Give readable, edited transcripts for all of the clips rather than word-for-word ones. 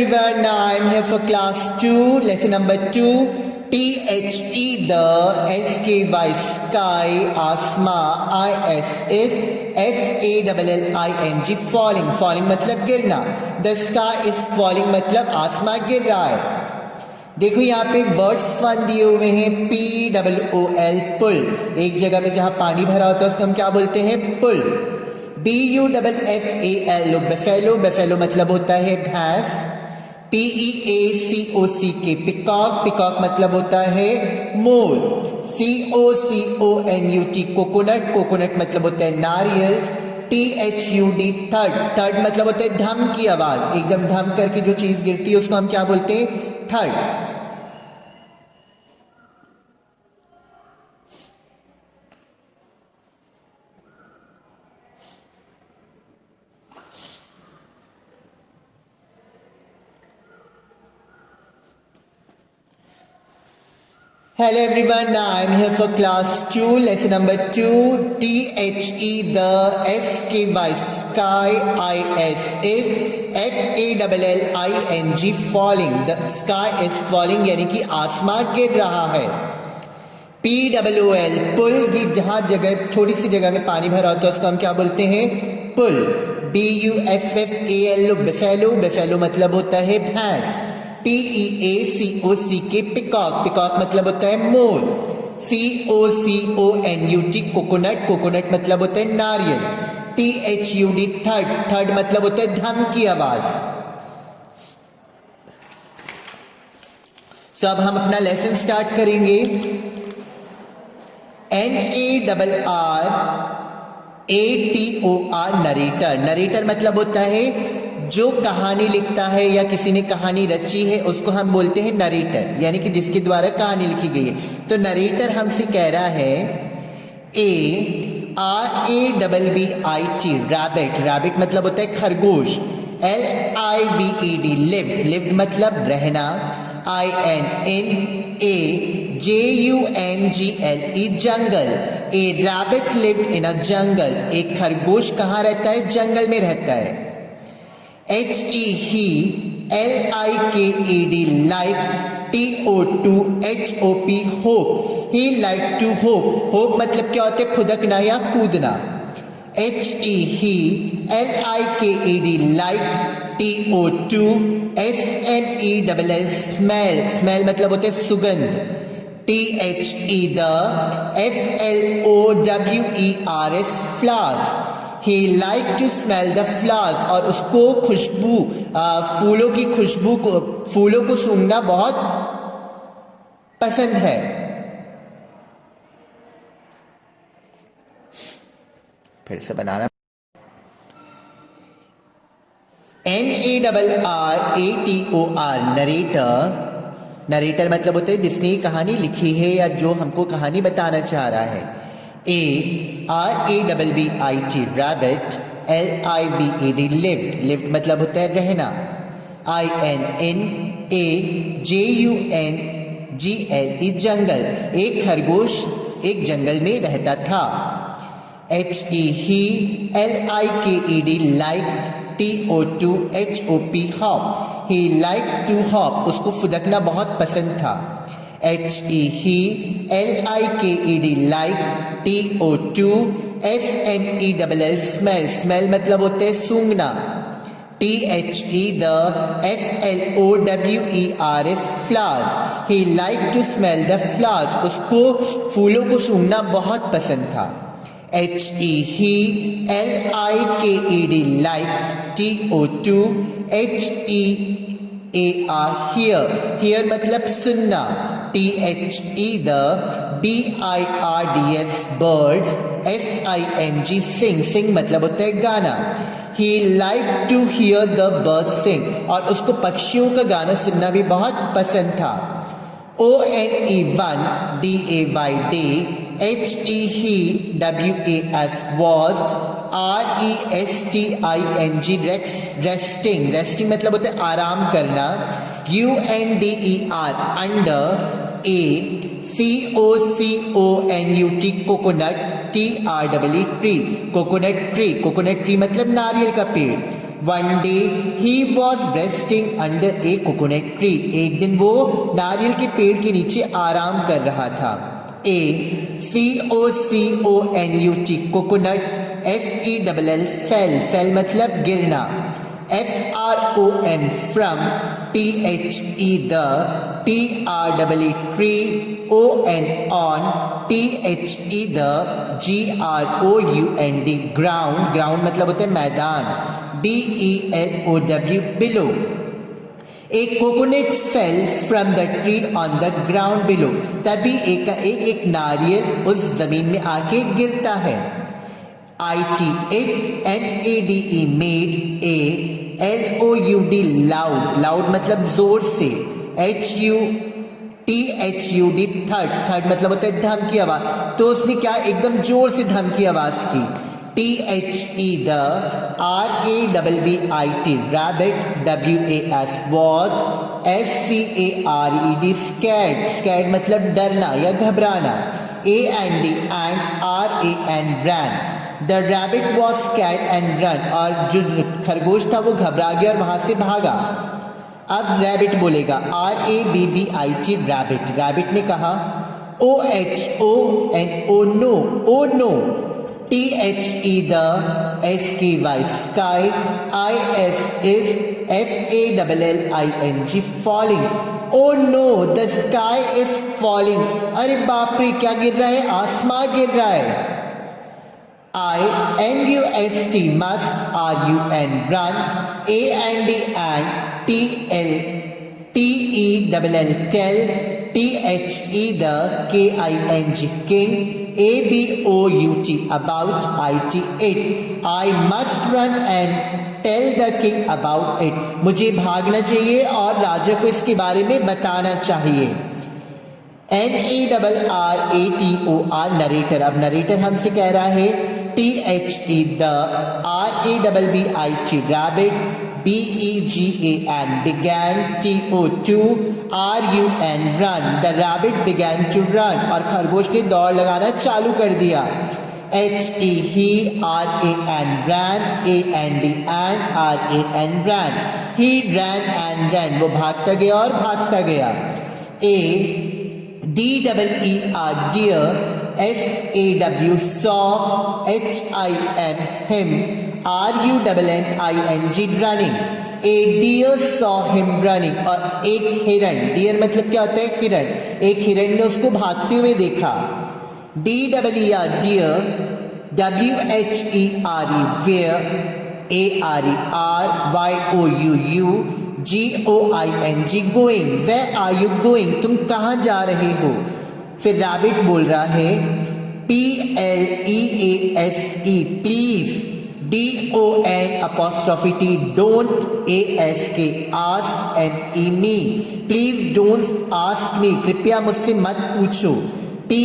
everyone, I am here for class 2, lesson number 2. THE, the SKY, sky, asma, IS, FALLING, falling. Falling मतलब गिरना. The sky is falling मतलब आसमां गिर रहा है. देखो यहाँ पे वर्ड्स फन दिए हुए हैं. POOL, पुल. एक जगह में जहाँ पानी भरा होता है उसको हम क्या बोलते हैं? पुल. BUFFAL, buffalo. बेफेलो मतलब होता है भैंस. PEACOCK, peacock. पिकॉक मतलब होता है मोर. COCONUT, coconut. कोकोनट मतलब होता है नारियल. THUD, third. थर्ड मतलब होता है धम की आवाज. एकदम धम करके जो चीज गिरती है उसको हम क्या बोलते हैं? Third. Hello everyone, I am here for class 2, lesson number 2. THE, the SKY, sky, IS, FALLING, falling. The sky is falling यानी कि आसमां गिर रहा है. POOL, पुल. की जहाँ जगह छोटी सी जगह में पानी भरा होता है उसको हम क्या बोलते हैं? पुल. BUFFAL, buffalo. बेफेलो मतलब होता है भैंस. PEACOCK, peacock. पिकॉक मतलब होता है मोर. COCONUT, coconut. कोकोनट मतलब होता है नारियल. THUD, third. थर्ड मतलब होता है धम की आवाज. सो अब हम अपना लेसन स्टार्ट करेंगे. NARRATOR, narrator. नरेटर मतलब होता है जो कहानी लिखता है या किसी ने कहानी रची है उसको हम बोलते हैं नरेटर, यानी कि जिसके द्वारा कहानी लिखी गई है. तो नरेटर हमसे कह रहा है ARABBIT, रैबिट. रैबिट मतलब होता है खरगोश. LIVED, lived. लिव्ड मतलब रहना. INNAJUNGLE, jungle. A rabbit lived in a jungle. एक खरगोश कहाँ रहता है? जंगल में रहता है. HE, he. LIKED, like. TOTHOP, hope. He liked to hope. hope मतलब क्या होता है? फुदकना या कूदना. HE, he. LIKED, like. TOTSMELL, smell. smell मतलब होता है सुगंध. THE, the. FLOWERS, flowers. He liked to smell the flowers, और उसको खुशबू, फूलों की खुशबू को, फूलों को सूंघना बहुत पसंद है. फिर से बनाना. NARRATOR, narrator. नरेटर मतलब होता है जिसने ये कहानी लिखी है या जो हमको कहानी बताना चाह रहा है. RABBIT, rabbit. LIVED, lived. Lived मतलब होता है रहना. INNAJUNGLE, जंगल. एक खरगोश एक जंगल में रहता था. HE, he. LIKED, liked. TOTHOP, hop. He liked to hop, उसको फुदकना बहुत पसंद था. HE, he. LIKED, like. TOTSMELL, smell. smell मतलब होता है सूंघना. THE, the. FLOWERS, flowers. He liked to smell the flowers, उसको फूलों को सूंघना बहुत पसंद था. HE, he. LIKED, liked. TOTHEAR, hear. hear मतलब सुनना. THE, the. BIRDS, birds. SING, sing. sing मतलब होता है गाना. He liked to hear the birds sing, और उसको पक्षियों का गाना सुनना भी बहुत पसंद था. ONE1, DAY, HE, he. WAS, was. RESTING, resting. resting मतलब होता है आराम करना. UNDER, under. COCONUT, coconut. TREE, tree. coconut tree. coconut tree मतलब नारियल का पेड़. One day he was resting under a coconut tree. एक दिन वो नारियल के पेड़ के नीचे आराम कर रहा था. A COCONUT coconut. FELL fell मतलब गिरना. FROM from. THE the. TREE tree. on THE the. GROUND ground मतलब होता है मैदान. BELOW below. A coconut fell from the tree on the ground below. तभी एक नारियल उस जमीन में आके गिरता है. IT it MADE made. A LOUD loud मतलब जोर से. THUD थर्ड मतलब होता है धमकी आवाज. तो उसने क्या एकदम जोर से धमकी आवाज की. THE the. RABBIT rabbit. WAS was. SCARED scared मतलब डरना या घबराना. AND RAN ran. The rabbit was scared and run. और जो खरगोश था वो घबरा गया और वहां से भागा. अब रैबिट बोलेगा. RABBIT rabbit. रैबिट ने कहा. OHONO oh no. THE the. SKY sky. IS FALLING falling. Oh no, the sky is falling. अरे बाप रे क्या गिर रहा है. आसमान गिर रहा है. MUST must RUN run. AND TELL tell. THE the. KING king. ABOUT about IT it. I must run and tell the king about it. मुझे भागना चाहिए और राजा को इसके बारे में बताना चाहिए. NARRATOR narrator. अब नरेटर हमसे कह रहा है. THE the. RABBIT rabbit. BEGAN began. TO2 RUN run. The rabbit began to run. और खरगोश ने दौड़ लगाना चालू कर दिया. he RAN ran. AND ran. He ran. वो भागता गया और भागता गया. DEER deer. SAW saw. HIM RUNNING running. A deer saw him running. और एक हिरण. डियर मतलब क्या होता है. हिरण. एक हिरण ने उसको भागते हुए देखा. DEER deer. WHERE where. ARERYOUU going. Where are you going? तुम कहाँ जा रहे हो. फिर रैबिट बोल रहा है. PLEASE please. DON''T don't. ASK ask. ME please don't ask me. कृपया मुझसे मत पूछो. THE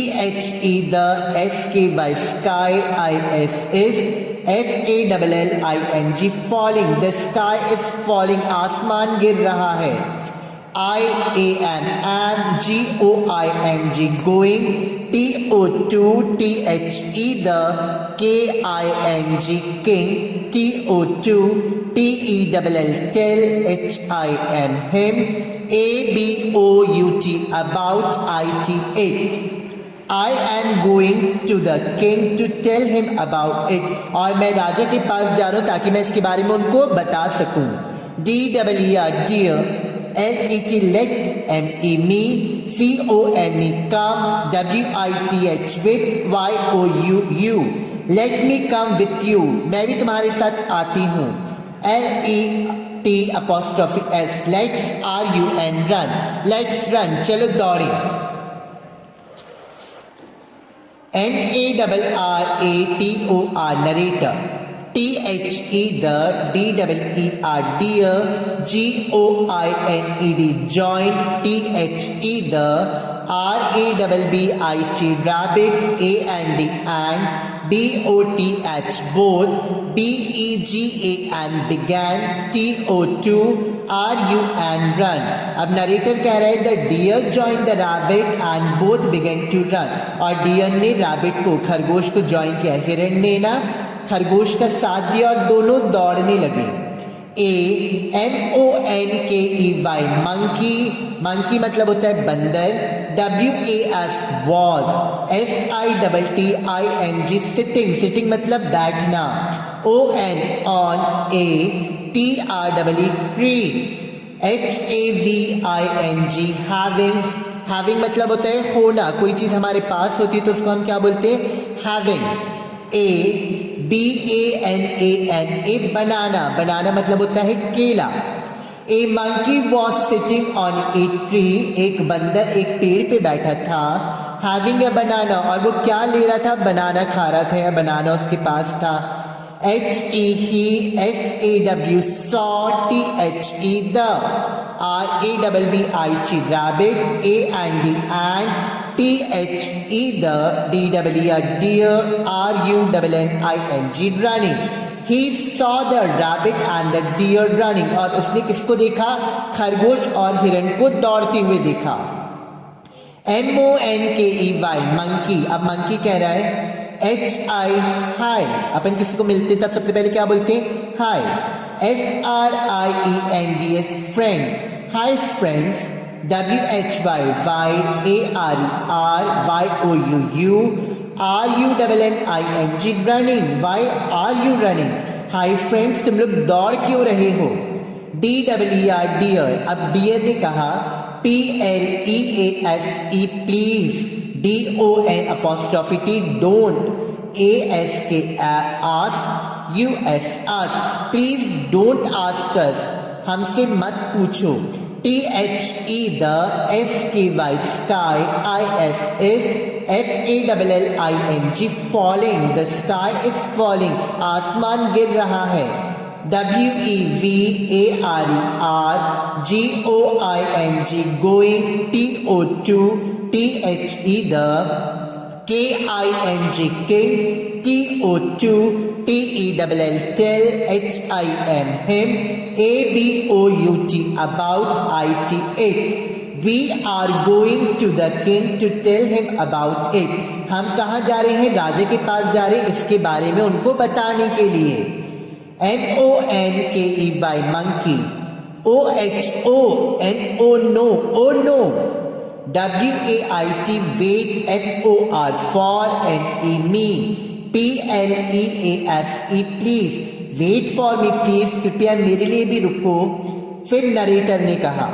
the. SKY sky. IS FALLING falling. The sky is falling. आसमान गिर रहा है. IAM GOING going. TO2 THE the. KING king. TO2 TELL tell. HIM ABOUT about IT it. I am going to the king to tell him about it. और मैं राजा के पास जा रहा हूँ ताकि मैं इसके बारे में उनको बता सकूं. DEER dear. LET let. ME me. COME come. WITH with. YOUU let me come with you. मैं भी तुम्हारे साथ आती हूँ. LET'S let's RUN run. Let's run. चलो दौड़े. NARRATOR narrator. THE the. DEER deer. JOINED join. THE the. RABBIT rabbit. AND BOTH both. BEGAN began. TO2 RUN run. अब narrator कह रहा है. The deer joined the rabbit and both began to run. और dear ने rabbit को खरगोश को join किया. हिरण ने ना खरगोश का साथ दिया और दोनों दौड़ने लगे. MONKEY मंकी, मंकी मतलब होता है बंदर। WAS was, SITTING sitting, sitting मतलब बैठना। ON on, TREE tree, HAVING having, having मतलब होता है होना, कोई चीज़ हमारे पास होती है तो उसको हम क्या बोलते हैं, हैविंग। BANANA बनाना, बनाना मतलब होता है केला। A monkey was sitting on a tree, एक बंदर एक पेड़ पे बैठा था। हैविंग ए बनाना, और वो क्या ले रहा था, बनाना खा रहा था या बनाना उसके पास था। HEHSAW saw, THE the, RABBIT rabbit, AND and, THE the, DEE deer, RUNNING running. He saw the rabbit and the deer running, और उसने किसको देखा, खरगोश और हिरण को दौड़ते हुए देखा। MONKEY मंकी, अब मंकी कह रहा है HI हाय, अपन किसी को मिलते तब सबसे पहले क्या बोलते हैं, hi. FRIENDS friend, hi friends. WHYYARER YOUU RUNNING running, why are you running, hi friends तुम लोग दौड़ क्यों रहे हो। DEER डियर, अब डियर ने कहा PLEASE please, DON apostrophe T don't, ASK ask, US ask, please don't ask us, हमसे मत पूछो। THE the, SKY sky, ISS FALLING falling, the sky is falling, आसमान गिर रहा है। WEVARER GOING going, TO2 THE the, KING king, TO2 TELL tell, HIM him, ABOUT about, IT it, we are going to the king to tell him about it, हम कहाँ जा रहे हैं, राजा के पास जा रहे हैं इसके बारे में उनको बताने के लिए। MONKEY monkey, OHONO no, oh no। WAIT wait, FOR for, me, PLEASE please, wait for me please, कृपया मेरे लिए भी रुको। फिर नरेटर ने कहा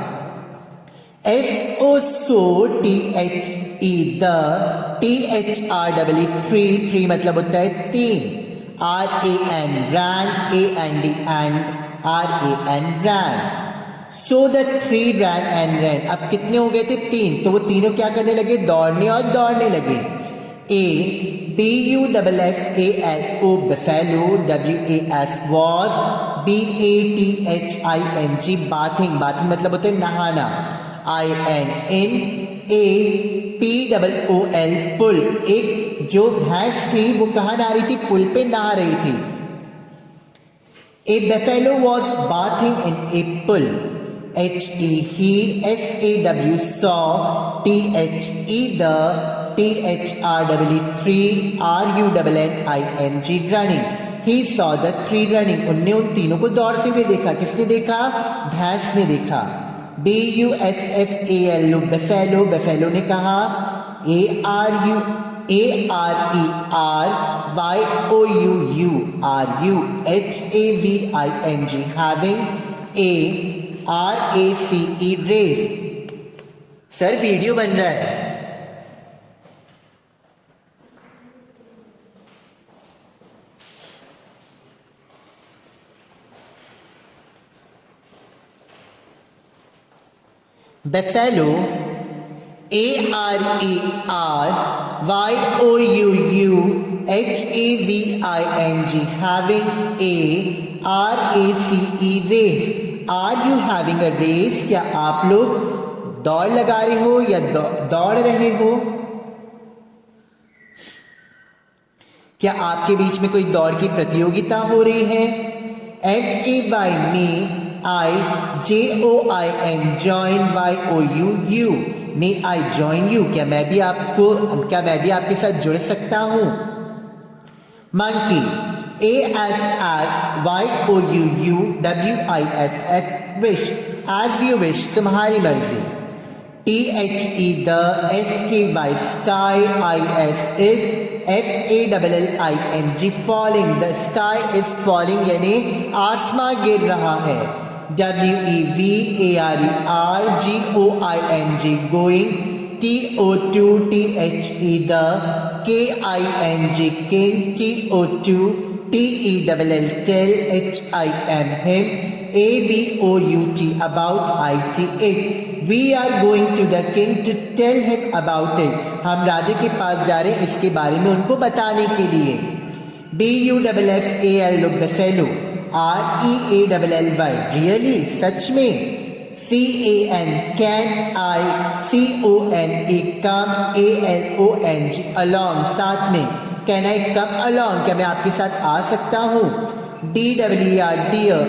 SO so, THE the, THREE three मतलब होता है तीन, RAN ran, AND and, RAN ran। So the three ran and ran, अब कितने हो गए थे, तीन, तो वो तीनों क्या करने लगे, दौड़ने और दौड़ने लगे। BUFFALO buffalo, WAS was, BATHING bathing, bathing मतलब होता है नहाना, INN POOL पुल, एक जो भैंस थी वो कहाँ नहा रही थी, पुल पे नहा रही थी। A buffalo was bathing in a pool, HEHSAW saw, THE the, THREE RUNNING running, he saw the three running, उनने उन तीनों को दौड़ते हुए देखा, किसने देखा, भैंस ने देखा। BUFFALO buffalo, buffalo ने कहा ARER YOUURUHAVING having, ARACE race। Sir video बन रहा है। Buffalo, ARERYOUUHAVING having, ARACE race, are you having a race, क्या आप लोग दौड़ लगा रहे हो या दौड़ रहे हो, क्या आपके बीच में कोई दौड़ की प्रतियोगिता हो रही है। MAY में I JOIN join, YOUU may I join you, क्या मैं भी आपके साथ जुड़ सकता हूँ। Monkey A as YOUUWISH wish, as you wish, तुम्हारी मर्जी. THE the SKY sky, IS is FALLING falling, the sky is falling यानी आसमां गिर रहा है. WEVARER GOING, TO2 THE the KING king, TO2 TELL tell, HIM him, ABOUT about, IT it. We are going to the king to tell him about it. हम राजा के पास जा रहे हैं इसके बारे में उनको बताने के लिए. BUFFAL look the fellow. REALLY really, सच में. CAN can, I CONE come, ALONG along, साथ में. Can I come along, क्या मैं आपके साथ आ सकता हूँ. DWER dear,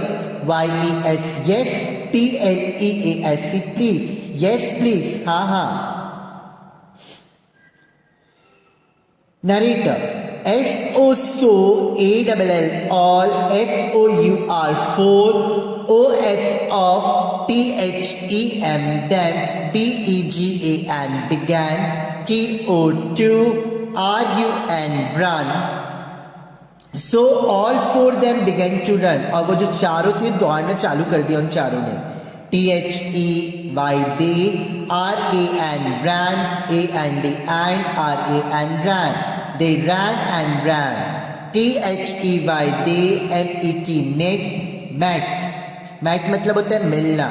YES yes, PLEASC please, yes please, हाँ हाँ. Narrator SO so, ALL all, FOUR for, OF of, THEM them, BEGAN began, TO2 RUN run. So all four them began to run. और वो जो चारों थे दौड़ना चालू कर दिया उन चारों ने. THEY they, RAN ran, AND RAN ran. They ran and ran. THEY they, met. Met मतलब होता है मिलना.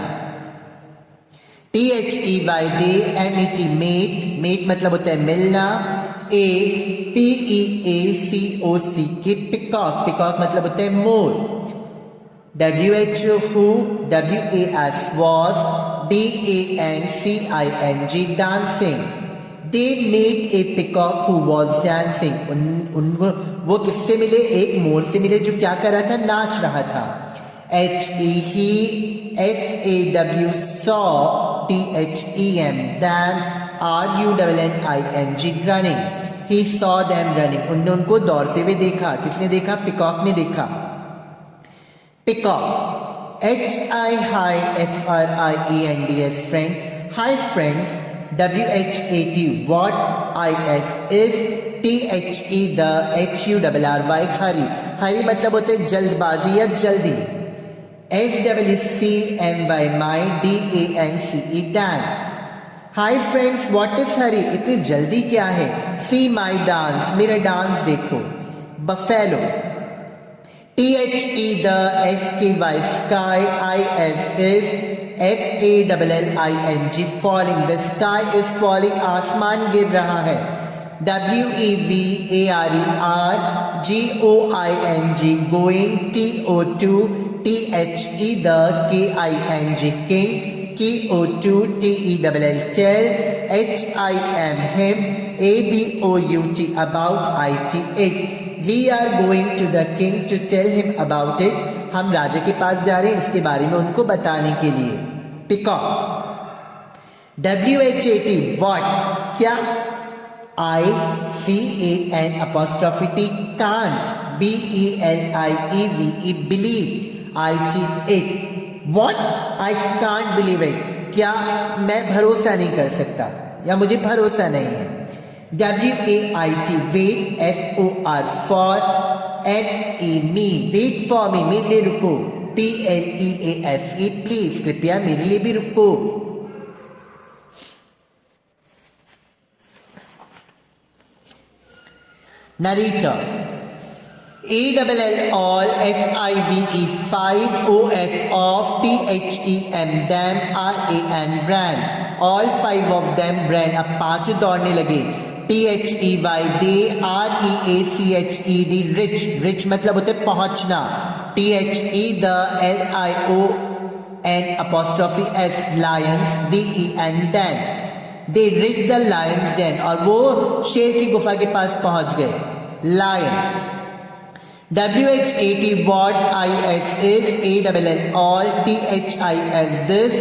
THEY they, mate मतलब होता है मिलना. PEACOC की peacock मतलब होता है मोर. WHO who, WAS was, DANCING dancing. They made a peacock who was dancing. वो किससे मिले, एक मोर से मिले जो क्या कर रहा था, नाच रहा था. he SAW THEM them, RUNNING running. He saw them running. उनने उनको दौड़ते हुए देखा. किसने देखा, पिकॉक ने देखा. Peacock HIFRIENDS friend, hi friends. WHAT what, IS is, THE the HURRY hurry. hurry मतलब होते है जल्दबाजी या जल्दी. FWCMY my, DANCE dan. Hi friends, what is hurry? इतनी जल्दी क्या है. See my dance, मेरा डांस देखो. Buffalo THE the SKY sky, IS is FALLING falling, the sky is falling, आसमान गिर रहा है. WEVARER GOING going, TO2 THE the KING king, TO2 TELL tell, HIM him, ABOUT about, IT it. We are going to the king to tell him about it. हम राजा के पास जा रहे हैं इसके बारे में उनको बताने के लिए. Peacock WHAT what, क्या. ICAN apostrophe T can't, BELIEVE believe, IT it. What, I can't believe it, क्या मैं भरोसा नहीं कर सकता या मुझे भरोसा नहीं है. WAIT wait, FOR for, ME wait for me, मेरे लिए रुको. PLEASE प्लीज, कृपया मेरे लिए भी रुको. Narrator ALL all, FIVE 5, OF of, THEM them, RAN ran. All 5 of them ran. अब पांचों दौड़ने लगे. THEY they, REACHED rich, rich मतलब होते पहुंचना. THE the LION apostrophe S lions, DEN den. They reached the lion's den. और वो शेर की गुफा के पास पहुंच गए. Lion WHAT what, IS is, ALL all, THIS this,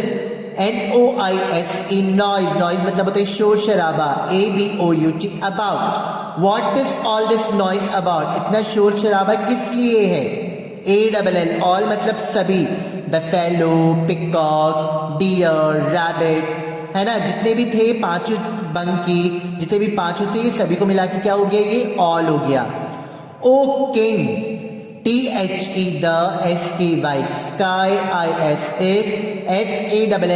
NOISE, noise, noise मतलब होता है शोर शराबा. ABOUT, about. What is all this noise about? इतना शोर शराबा किस लिए है? ALL, ऑल मतलब सभी. बफेलो, पिकॉक, डियर, रैबिट, है ना, जितने भी थे पांचों मंकी, जितने भी पांचों थे सभी को मिला के क्या हो गया? ये ऑल हो गया. O king, THE the SKY, sky, ISS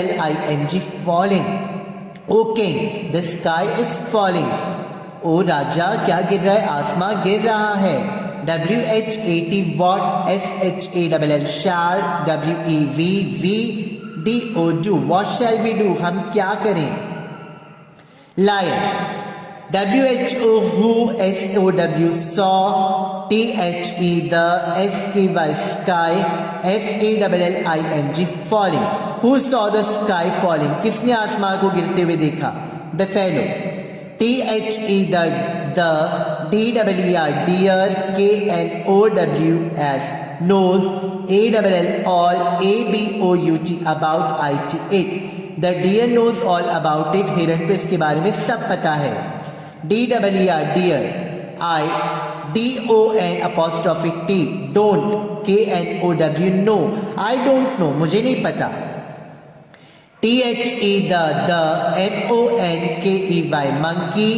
FALLING, falling. O king, the sky is falling. ओ राजा, क्या गिर रहा है? आसमां गिर रहा है. WHAT, what. SHALL, shall. WEVVDO, do. what shall we do? हम क्या करें? lion. WHO, who. SOW, saw. THE the SKY, sky. FALLING, falling. who saw the sky falling? किसने आसमान को गिरते हुए देखा? buffalo. THE the DER, deer. KNOWS, nose. ALL, all. ABOUT, about. IT, it. The deer knows all about it. हिरण को इसके बारे में सब पता है. DER, deer. I DON apostrophe T, don't. KNOW, no. I don't know, मुझे नहीं पता. THE the MONKEY, monkey.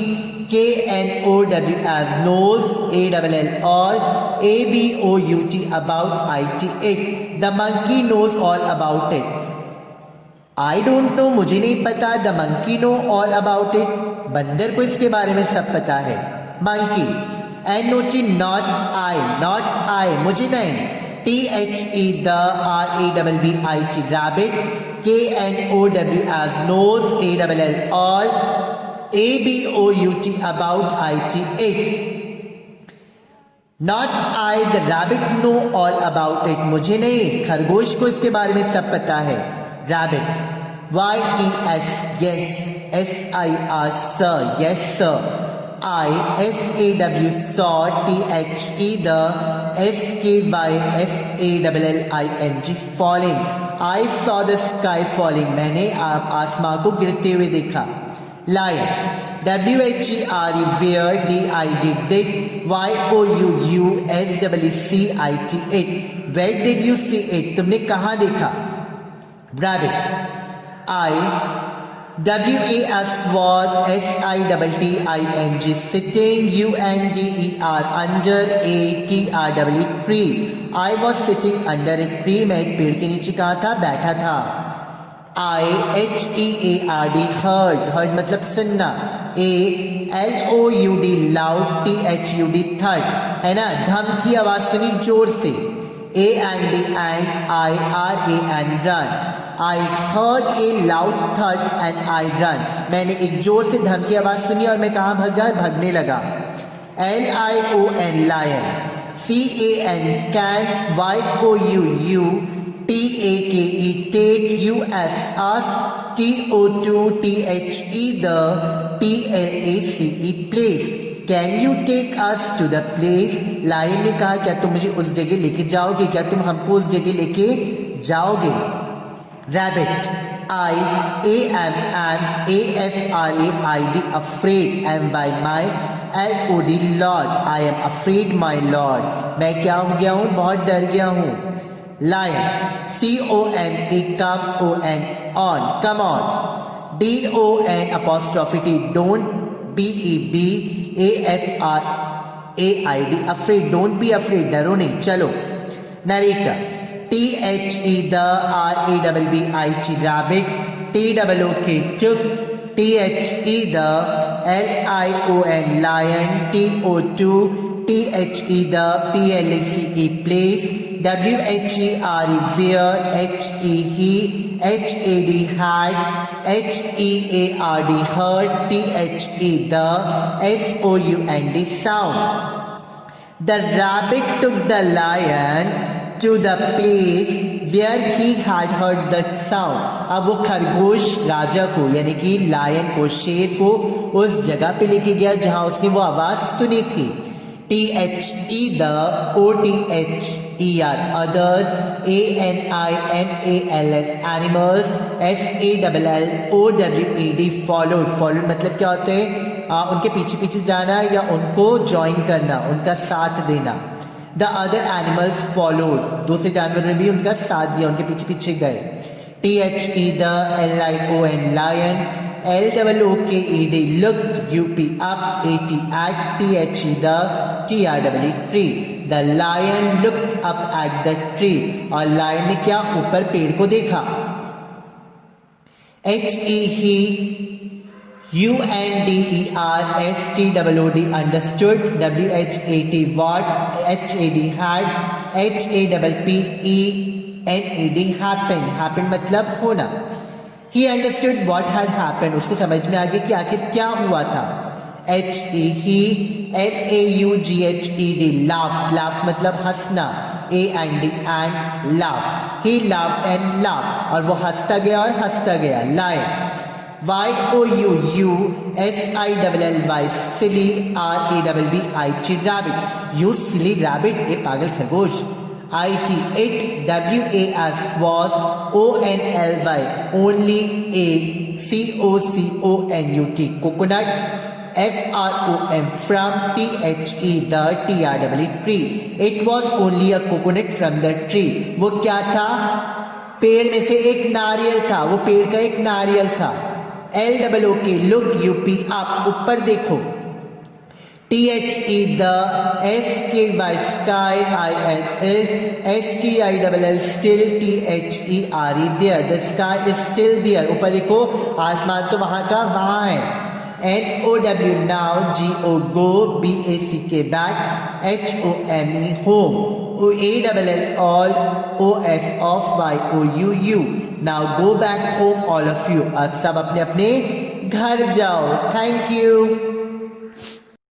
KNOWS, nose. ALL, all. ABOUT, about. IT, it. The monkey knows all about it. I don't know, मुझे नहीं पता. The monkey know all about it. बंदर को इसके बारे में सब पता है. monkey. NOT, not I, not I, मुझे नहीं. THE the RABBIT, rabbit. KNOWS, nose. ALL, all. ABOUT, about. IT, it. Not I, the rabbit know all about it. मुझे नहीं, खरगोश को इसके बारे में सब पता है. rabbit. YES, yes. SIR, sir, yes sir. SAW, saw. THE the SKY, FALLING, falling. I saw the sky falling, मैंने आसमां को गिरते हुए देखा. lion. WHERE, where. DID, dig. YOUUSCIT, it. Where did you see it? तुमने कहाँ देखा? rabbit. I WAS, was. SITTING, sitting. UNDER, under. ATRE, tree. I was sitting under a tree. मैं एक पेड़ के नीचे कहाँ था? बैठा था. HEARD, heard, heard मतलब सुनना. LOUD, loud. THUD, thud, है ना, धम की आवाज सुनी जोर से. AND, and. IRA, and, run. I heard a loud thud and I ran. मैंने एक जोर से धम की आवाज सुनी और मैं कहाँ भागने लगा. LION, lion. CAN, can. YOUU, TAKE, take. US, ask. TO2, THE the PLACE, place. Can you take us to the place? Lion ने कहा, क्या तुम मुझे उस जगह लेके जाओगे? क्या तुम हमको उस जगह लेके जाओगे? rabbit. IAM, AFRAID, afraid. MY, LOD, Lord. I am afraid, my Lord. मैं क्या हो गया हूँ? बहुत डर गया हूँ. lion. COME, come. On, come on. DON apostrophe T, don't. BEB AFRAID, afraid. Don't be afraid, डरो नहीं. चलो. narrator. THE the RABBIT, rabbit. TOOK, took. THE the LION, lion. TO2 THE the PLACE, place. WHERE, where. HE, HAD, had. HEARD, heard. THE the SOUND, sound. The rabbit took the lion to the place where he had heard that sound. अब वो खरगोश राजा को यानी कि lion को, शेर को उस जगह पे लेके गया जहां उसने वो आवाज सुनी थी. THE the, OTHER other, ANIMALS animals, FALLOWED followed. followed मतलब क्या होते हैं? उनके पीछे पीछे जाना या उनको ज्वाइन करना, उनका साथ देना. द अदर एनिमल्स फॉलोड, दूसरे जानवर ने भी उनका साथ दिया, उनके पीछे पीछे गए. THE the, LION lion, LOOKED looked, UP up, AT at, THE the, TREE tree. The lion looked up at the tree, और lion ने क्या? ऊपर पेड़ को देखा. HE he, UNDERSTOOD understood, WHAT what, HAD had, HAPPENED happened. happened मतलब होना. He understood what had happened, उसको समझ में आ गया कि आखिर क्या हुआ था. HE he, LAUGHED laughed. laughed मतलब हंसना. AND and laughed. He laughed and laughed, और वो हंसता गया और हंसता गया. lion. YOUUSILLY silly, RABBIT rabbit. You silly rabbit, ये पागल खरगोश. IT it, WAS ONLY only, A COCONUT coconut. FROM from, THE the, TREE tree. It was only a coconut from the tree. वो क्या था? पेड़ में से एक नारियल था, वो पेड़ का एक नारियल था. LOOK look, UP up, ऊपर देखो. THE the, SKY sky, INS STILL still, THERE there. The sky is still there. ऊपर देखो, आसमान तो वहाँ का वहाँ है. NOW now, GO go, BACK back, HOME home, ALL all, OF off, YOUU. Now go back home all of you. अब सब अपने अपने घर जाओ. Thank you.